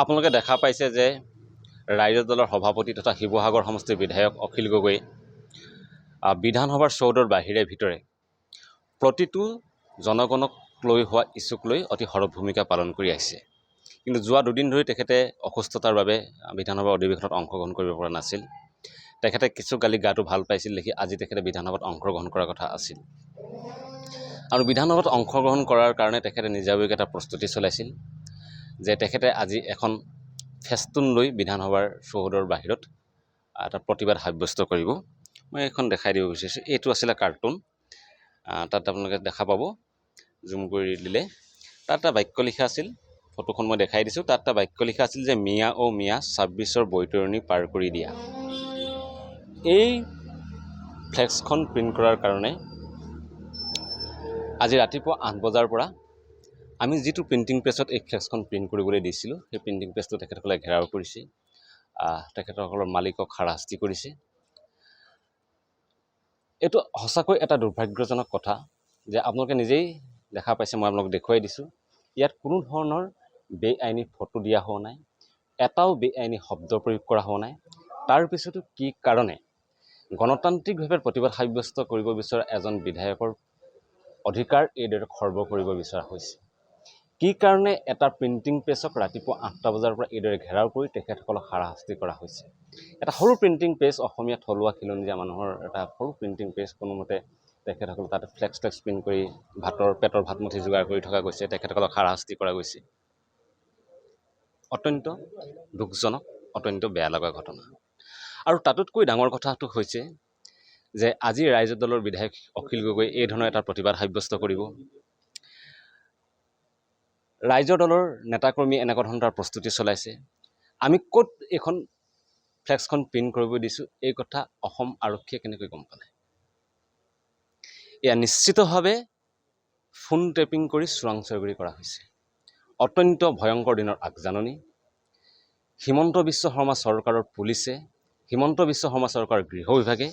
আপোনালোকে দেখা পাইছে যে ৰাইজৰ দলৰ সভাপতি তথা শিৱসাগৰ সমষ্টিৰ বিধায়ক অখিল গগৈ বিধানসভাৰ চৌহদৰ বাহিৰে ভিতৰে প্ৰতিটো জনগণক লৈ হোৱা ইছ্যুক লৈ অতি সৰব ভূমিকা পালন কৰি আহিছে। কিন্তু যোৱা দুদিন ধৰি তেখেতে অসুস্থতাৰ বাবে বিধানসভাৰ অধিৱেশনত অংশগ্ৰহণ কৰিব পৰা নাছিল। তেখেতে কিছু কালি গাটো ভাল পাইছিল দেখি আজি তেখেতে বিধানসভাত অংশগ্ৰহণ কৰাৰ কথা আছিল। আৰু বিধানসভাত অংশগ্ৰহণ কৰাৰ কাৰণে তেখেতে নিজাববীয়াকৈ এটা প্ৰস্তুতি চলাইছিল যে তেখেতে আজি এখন ফেষ্টুন লৈ বিধানসভাৰ চৌহদৰ বাহিৰত এটা প্ৰতিবাদ সাব্যস্ত কৰিব। মই এখন দেখাই দিব বিচাৰিছোঁ। এইটো আছিলে কাৰ্টুন, তাত আপোনালোকে দেখা পাব, জুম কৰি দিলে তাত এটা বাক্য লিখা আছিল। ফটোখন মই দেখাই দিছোঁ। তাত এটা বাক্য লিখা আছিল যে মিয়া অ' মিয়া ২৬ৰ বৈতৰণি পাৰ কৰি দিয়া। এই ফ্লেক্সখন প্ৰিণ্ট কৰাৰ কাৰণে আজি ৰাতিপুৱা ৮ বজাৰ পৰা আমি যিটো প্ৰিণ্টিং প্ৰেছত এই ফ্লেক্সখন প্ৰিণ্ট কৰিবলৈ দিছিলোঁ, সেই প্ৰিণ্টিং প্ৰেছটো তেখেতসকলে ঘেৰাও কৰিছে, তেখেতসকলৰ মালিকক হাৰাশাস্তি কৰিছে। এইটো সঁচাকৈ এটা দুৰ্ভাগ্যজনক কথা যে আপোনালোকে নিজেই দেখা পাইছে, মই আপোনালোকক দেখুৱাই দিছোঁ। ইয়াত কোনো ধৰণৰ বেআইনী ফটো দিয়া হোৱা নাই, এটাও বেআইনী শব্দ প্ৰয়োগ কৰা হোৱা নাই। তাৰ পিছতো কি কাৰণে গণতান্ত্ৰিকভাৱে প্ৰতিবাদ সাব্যস্ত কৰিব বিচৰা এজন বিধায়কৰ অধিকাৰ এইদৰে খৰ্ব কৰিব বিচৰা হৈছে? কি কাৰণে এটা প্ৰিণ্টিং প্ৰেছক ৰাতিপুৱা ৮টা বজাৰ পৰা এইদৰে ঘেৰাও কৰি তেখেতসকলক হাৰাশাস্তি কৰা হৈছে? এটা সৰু প্ৰিণ্টিং প্ৰেছ, অসমীয়া থলুৱা খিলঞ্জীয়া মানুহৰ এটা সৰু প্ৰিণ্টিং প্ৰেছ, কোনোমতে তেখেতসকলে তাতে ফ্লেক্স প্ৰিণ্ট কৰি পেটৰ ভাতমুঠি যোগাৰ কৰি থকা গৈছে, তেখেতসকলক হাৰাশাস্তি কৰা গৈছে। অত্যন্ত দুখজনক, অত্যন্ত বেয়া লগা ঘটনা। আৰু তাতোতকৈ ডাঙৰ কথাটো হৈছে যে আজি ৰাইজৰ দলৰ বিধায়ক অখিল গগৈ এই ধৰণৰ এটা প্ৰতিবাদ সাব্যস্ত কৰিব। ৰাইজৰ দলৰ নেতাকৰ্মী এনেকুৱা ধৰণৰ প্ৰস্তুতি চলাইছে। আমি ক'ত এইখন ফ্লেক্সখন প্ৰিণ্ট কৰিব দিছোঁ এই কথা অসম আৰক্ষীয়ে কেনেকৈ গম পালে? এয়া নিশ্চিতভাৱে ফোন টেপিং কৰি চোৰাংচোৱাগিৰি কৰা হৈছে। অত্যন্ত ভয়ংকৰ দিনৰ আগজাননী। হিমন্ত বিশ্ব শৰ্মা চৰকাৰৰ পুলিচে, হিমন্ত বিশ্ব শৰ্মা চৰকাৰৰ গৃহ বিভাগে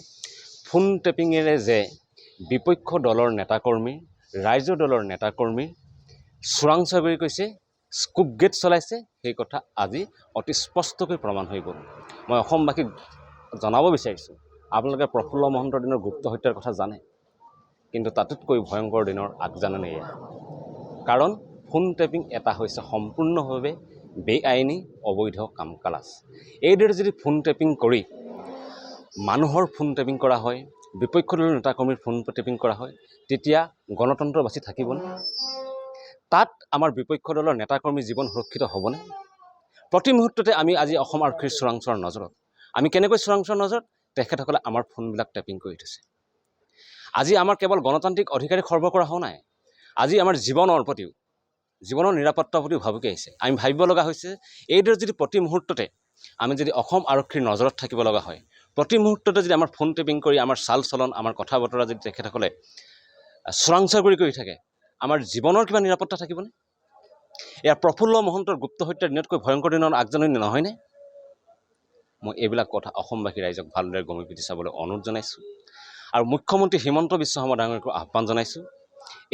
ফোন টেপিঙেৰে যে বিপক্ষ দলৰ নেতাকৰ্মী, ৰাইজৰ দলৰ নেতাকৰ্মী চোৰাংচোৱাগিৰি কৰিছে, স্কুপ গেট চলাইছে, সেই কথা আজি অতি স্পষ্টকৈ প্ৰমাণ হৈ গ'ল। মই অসমবাসীক জনাব বিচাৰিছোঁ, আপোনালোকে প্ৰফুল্ল মহন্তৰ দিনৰ গুপ্ত হত্যাৰ কথা জানে, কিন্তু তাতোতকৈ ভয়ংকৰ দিনৰ আগজাননী এয়া। কাৰণ ফোন টেপিং এটা হৈছে সম্পূৰ্ণভাৱে বেআইনী অবৈধ কাম কাজ। এইদৰে যদি ফোন টেপিং কৰি মানুহৰ ফোন টেপিং কৰা হয়, বিপক্ষ দলৰ নেতাকৰ্মীৰ ফোন টেপিং কৰা হয়, তেতিয়া গণতন্ত্ৰ বাচি থাকিবনে? তাত আমাৰ বিপক্ষ দলৰ নেতাকৰ্মীৰ জীৱন সুৰক্ষিত হ'বনে? প্ৰতি মুহূৰ্ততে আমি আজি অসম আৰক্ষীৰ চোৰাংচোৱাৰ নজৰত। আমি কেনেকৈ চোৰাংচোৱাৰ নজৰত? তেখেতসকলে আমাৰ ফোনবিলাক টেপিং কৰি থৈছে। আজি আমাৰ কেৱল গণতান্ত্ৰিক অধিকাৰী খৰ্ব কৰা হোৱা নাই, আজি আমাৰ জীৱনৰ প্ৰতিও, জীৱনৰ নিৰাপত্তাৰ প্ৰতিও ভাবুকি আহিছে। আমি ভাবিব লগা হৈছে এইদৰে যদি প্ৰতি মুহূৰ্ততে আমি যদি অসম আৰক্ষীৰ নজৰত থাকিব লগা হয়, প্ৰতি মুহূৰ্ততে যদি আমাৰ ফোন টেপিং কৰি আমাৰ চাল চলন, আমাৰ কথা বতৰা যদি তেখেতসকলে চোৰাংচোৱাগিৰি কৰি থাকে, আমাৰ জীৱনৰ কিবা নিৰাপত্তা থাকিবনে? এয়া প্ৰফুল্ল মহন্তৰ গুপ্ত হত্যাৰ দিনতকৈ ভয়ংকৰ দিনৰ আগজাননী নহয়নে? মই এইবিলাক কথা অসমবাসী ৰাইজক ভালদৰে গমি পিটি চাবলৈ অনুৰোধ জনাইছোঁ। আৰু মুখ্যমন্ত্ৰী হিমন্ত বিশ্ব শৰ্মা ডাঙৰীয়াকো আহ্বান জনাইছোঁ,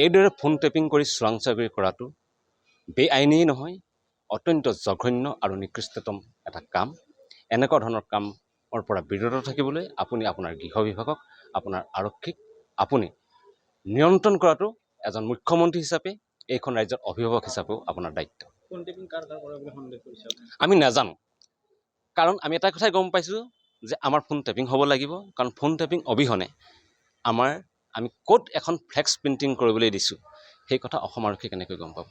এইদৰে ফোন টেপিং কৰি চোৰাংচোৱাগিৰি কৰাটো বেআইনী নহয়, অত্যন্ত জঘন্য আৰু নিকৃষ্টতম এটা কাম। এনেকুৱা ধৰণৰ কামৰ পৰা বিৰত থাকিবলৈ আপুনি আপোনাৰ গৃহ বিভাগক, আপোনাৰ আৰক্ষীক আপুনি নিয়ন্ত্ৰণ কৰাটো এজন মুখ্যমন্ত্ৰী হিচাপে, এইখন ৰাজ্যৰ অভিভাৱক হিচাপেও আপোনাৰ দায়িত্ব। আমি নাজানো, কাৰণ আমি এটা কথাই গম পাইছোঁ যে আমাৰ ফোন টেপিং হ'ব লাগিব, কাৰণ ফোন টেপিং অবিহনে আমি ক'ত এখন ফ্লেক্স প্ৰিণ্টিং কৰিবলৈ দিছোঁ সেই কথা অসম আৰক্ষী কেনেকৈ গম পাব?